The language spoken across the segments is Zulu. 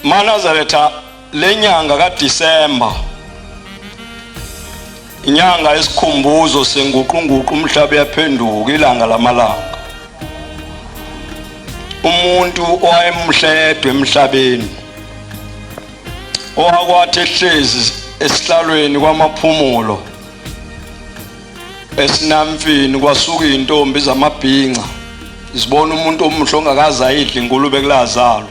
Manazaretha lenyanga kaDisemba inyanga yesikhumbuzo senguqunguqa umhlaba yaphenduka ilanga lamalanga. Umuntu owayemhledwe emhlabeni owakwathi ehlezi esihlalweni kwamaphumulo esinamfini kwasuka intombi zamabhinqa zibona umuntu omuhle ongakaze ayidle ingulube kulazalo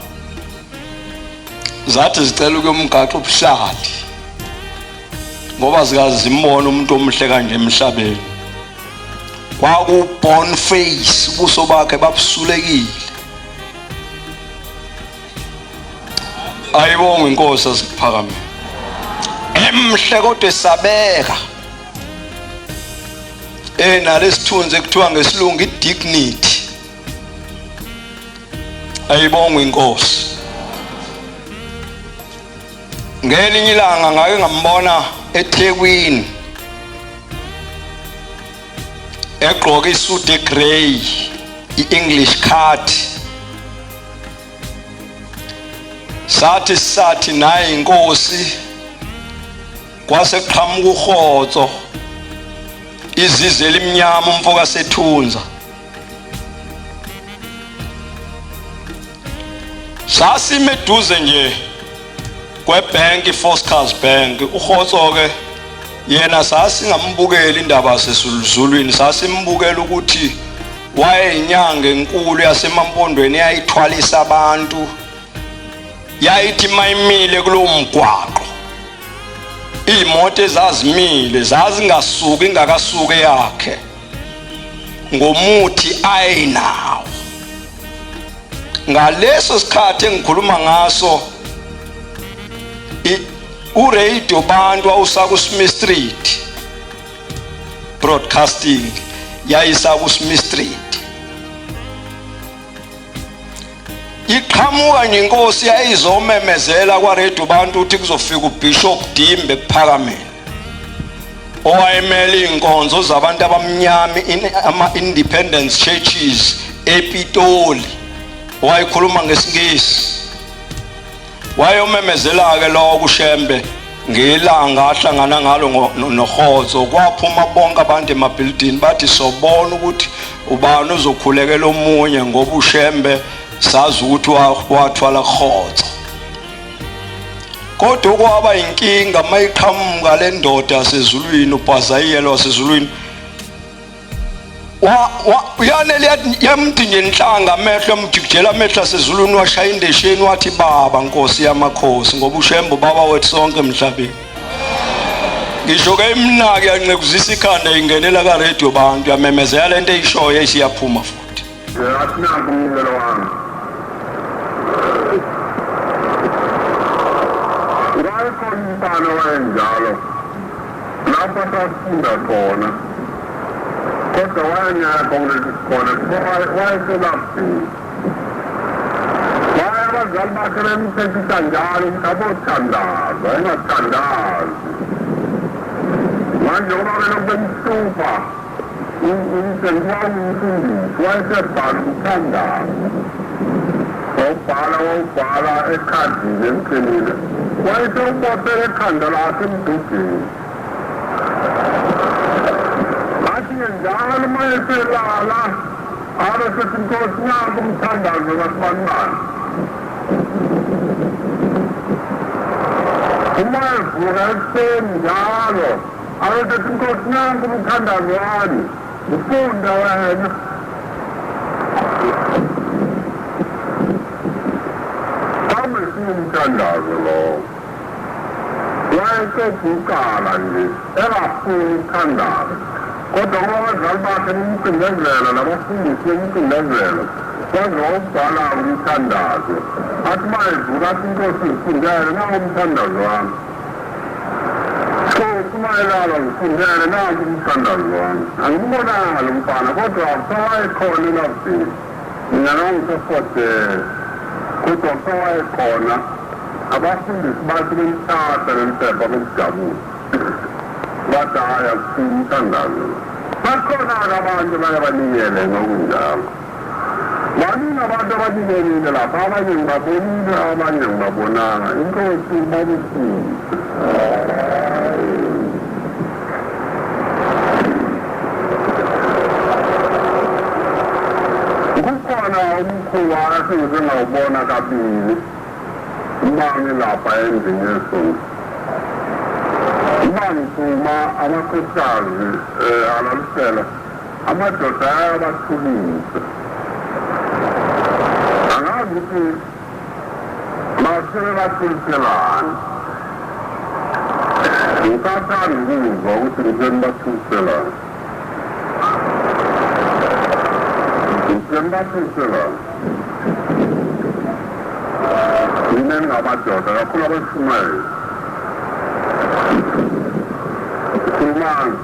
zathi zicela ukuyomgaxa ubuhlali ngoba zikazi zimbona umuntu omuhle kanje emhlabeni. Kwaku born face ubuso bakhe babusulekile. Ayibonga inkosi asiphakame emhle kodwa esabeka nalesithunzi ekuthiwa ngesilungu idignity. Ayibonga inkosi. Ngelinye ilanga ngake ngambona eThekwini egqoka isuit egrey iEnglish card. Sathi naye inkosi kwaseqhamuka uRhotso izize elimnyama umfoka sethunza. Sasimeduze nje kwebank iFoscas Bank. uRhotso ke yena sasingambukeli indaba yaseZulwini, sasimbukela ukuthi wayeyinyanga enkulu yasemampondweni yayithwalisa abantu, yayithi mayimile kulo mgwaqo imoto ezazimile zazingasuki ingakasuke yakhe ngomuthi ayinawo. Ngaleso sikhathi engikhuluma ngaso uradio bantu awusakuSmith Street broadcasting yayisakuSmith Street. Iqhamuka nje inkosi yayizomemezela kwaRadio bantu ukuthi kuzofika uBishop Dimbe kuphakameni owayemele inkonzo zabantu abamnyama ama-independence churches ePitoli, wayekhuluma ngesingisi. Wayomemezela ke lo kuShembe ngelanga ahlangana ngalo noRhotso. Kwaphuma bonke abantu emabuilding bathi sobona ukuthi ubani uzokhulekela omunye ngoba uShembe sazi ukuthi wathwala Rhotso. Kodwa kwaba inkinga mayiqhamuka le ndoda yaseZulwini uBhazayelo waseZulwini uyanele yamthi nje inhlanga amehlo amjikijela amehlo aseZulwini washaya indesheni wathi baba Nkosi yamakhosi ngoba uShembe baba wethu sonke emhlabeni. Ngisho ke imnaki yanqekuzisa ikhanda ingenela kaRadio bantu yamemezela lento eyishoyo esiyaphuma futhi. Asinako umlelo wami. Ngakho impano wenjalo lapho safunda khona kodwa wanyaka khona wayeselaphi abazali bakhe bemthethisa njalo abothandaza engathandazi. Manje ngoba belokubemhlupha umsebenzi wami umfundisi wayesebhala ukuthandaza wawubhala ekhadini emqinile wayesewubotele ekhanda lakhe emdudini. Athi njalo uma eselala abesethi Nkosi nanku umthandazo kasibanibani. Uma evuka ekuseni njalo abesethi Nkosi nanku umthandazo wami ufunda wena. Umthandazo lo wayesebukala nje engafuni ukuthandaza kodwa abazali bakhe bemcindezela nabafundisi bemcindezela bazowubhala umthandazo. Athi uma evuka athi Nkosi ngifundele nawo umthandazo wami. Nkosi uma elala ngifundele nawo umthandazo wami. Angibonanga umfana kodwa wayekhona elafini mina nangisefotele kodwa wayekhona. Abafundisi bathi bemthatha lempepha bokujabula bathi haya kufuna umthandazo. Bakhona abantu baye banikele ngokunjalo Baningi abantu abadingelile lapha, abanye ngibabonile, abanye ngibabonanga. Inkosi babuhlungu. Kukhona umkhuba esengise ngawubona kabili uma ngilapha endlini yesonto. Uma ngiphuma amakhosikazi alalisela amadoda ayabathulisa. Angazi ukuthi basebe bathuliselani. Ngisathanda ukuzwa ukuthi ngizeni bathuliselani. Yine ngamadoda kakhulu abashumayeli. Khulumani.